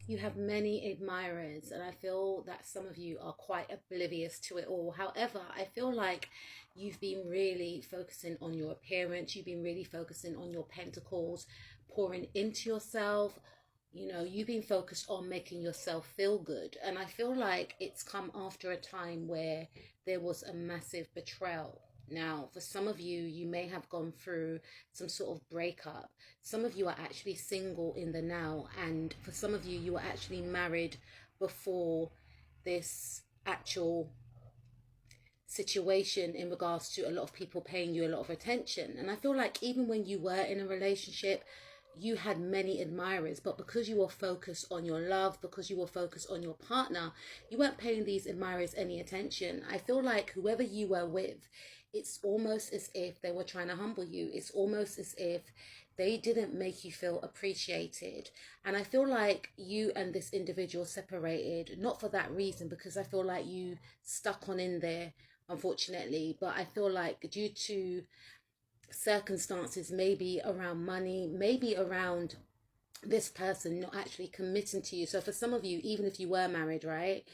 You have many admirers, and I feel that some of you are quite oblivious to it all. However, I feel like you've been really focusing on your appearance, you've been really focusing on your pentacles, pouring into yourself. You've been focused on making yourself feel good. And I feel like it's come after a time where there was a massive betrayal. Now, for some of you, you may have gone through some sort of breakup. Some of you are actually single in the now, and for some of you, you were actually married before this actual situation in regards to a lot of people paying you a lot of attention. And I feel like even when you were in a relationship, you had many admirers, but because you were focused on your love, because you were focused on your partner, you weren't paying these admirers any attention. I feel like whoever you were with, it's almost as if they were trying to humble you. It's almost as if they didn't make you feel appreciated. And I feel like you and this individual separated, not for that reason, because I feel like you stuck on in there, unfortunately. But I feel like due to circumstances, maybe around money, maybe around this person not actually committing to you. So for some of you, even if you were married, right,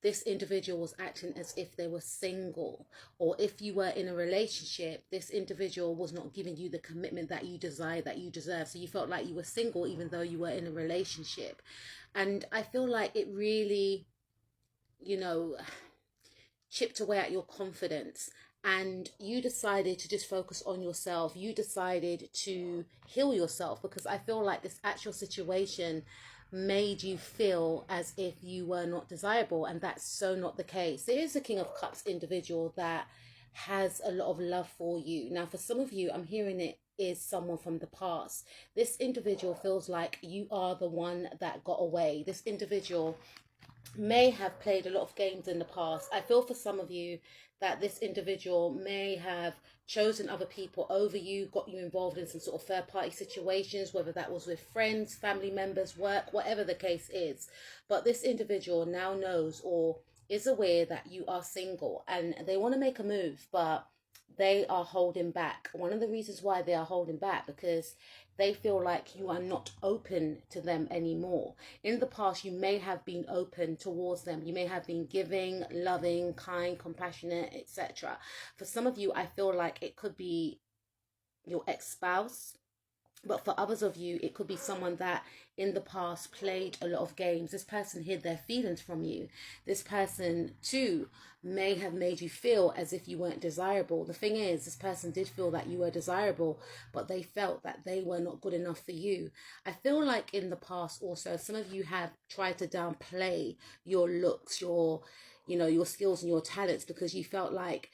this individual was acting as if they were single. Or if you were in a relationship, this individual was not giving you the commitment that you desire, that you deserve. So you felt like you were single even though you were in a relationship. And I feel like it really, you know, chipped away at your confidence, and you decided to just focus on yourself. You decided to heal yourself, because I feel like this actual situation made you feel as if you were not desirable, and that's so not the case. There is a King of Cups individual that has a lot of love for you. Now, for some of you, I'm hearing it is someone from the past. This individual feels like you are the one that got away. This individual may have played a lot of games in the past. I feel for some of you that this individual may have chosen other people over you, got you involved in some sort of third party situations, whether that was with friends, family members, work, whatever the case is. But this individual now knows or is aware that you are single, and they want to make a move, but they are holding back. One of the reasons why they are holding back, because they feel like you are not open to them anymore. In the past, you may have been open towards them. You may have been giving, loving, kind, compassionate, etc. For some of you, I feel like it could be your ex-spouse. But for others of you, it could be someone that in the past played a lot of games. This person hid their feelings from you. This person too may have made you feel as if you weren't desirable. The thing is, this person did feel that you were desirable, but they felt that they were not good enough for you. I feel like in the past also, some of you have tried to downplay your looks, your skills and your talents, because you felt like,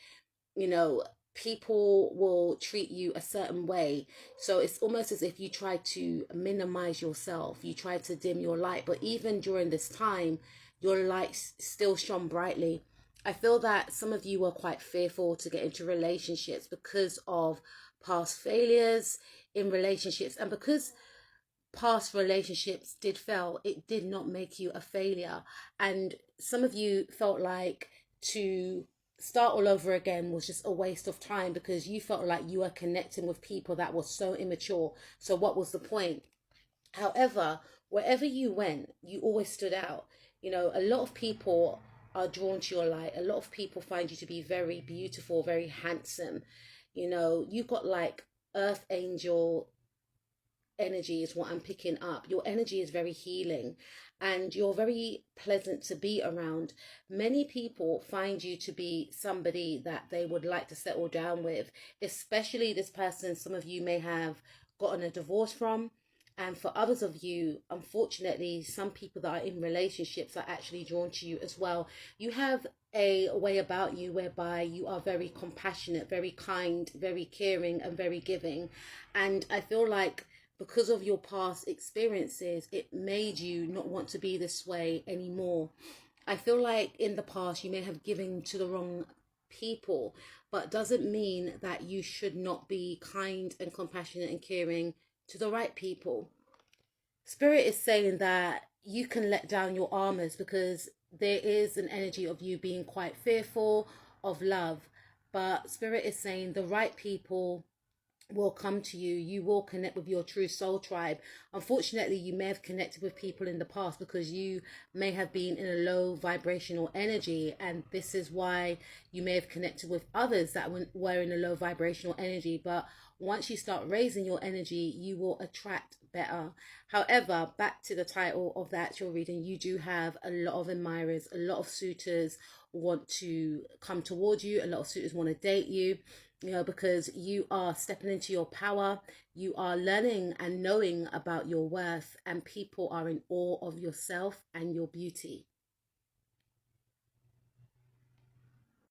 people will treat you a certain way. So it's almost as if you try to minimize yourself, you try to dim your light. But even during this time, your light still shone brightly. I feel that some of you were quite fearful to get into relationships because of past failures in relationships, and because past relationships did fail, it did not make you a failure. And some of you felt like to start all over again was just a waste of time, because you felt like you were connecting with people that were so immature. So what was the point? However, wherever you went, you always stood out. A lot of people are drawn to your light. A lot of people find you to be very beautiful, very handsome. You've got like earth angel energy is what I'm picking up. Your energy is very healing, and you're very pleasant to be around. Many people find you to be somebody that they would like to settle down with, especially this person some of you may have gotten a divorce from. And for others of you, unfortunately, some people that are in relationships are actually drawn to you as well. You have a way about you whereby you are very compassionate, very kind, very caring, and very giving. And I feel like because of your past experiences, it made you not want to be this way anymore. I feel like in the past you may have given to the wrong people, but doesn't mean that you should not be kind and compassionate and caring to the right people. Spirit is saying that you can let down your armors, because there is an energy of you being quite fearful of love. But Spirit is saying the right people will come to you. You will connect with your true soul tribe. Unfortunately, you may have connected with people in the past because you may have been in a low vibrational energy, and this is why you may have connected with others that were in a low vibrational energy. But once you start raising your energy, you will attract better. However, back to the title of the actual reading, you do have a lot of admirers, a lot of suitors want to come towards you, a lot of suitors want to date you, you know, because you are stepping into your power, you are learning and knowing about your worth, and people are in awe of yourself and your beauty.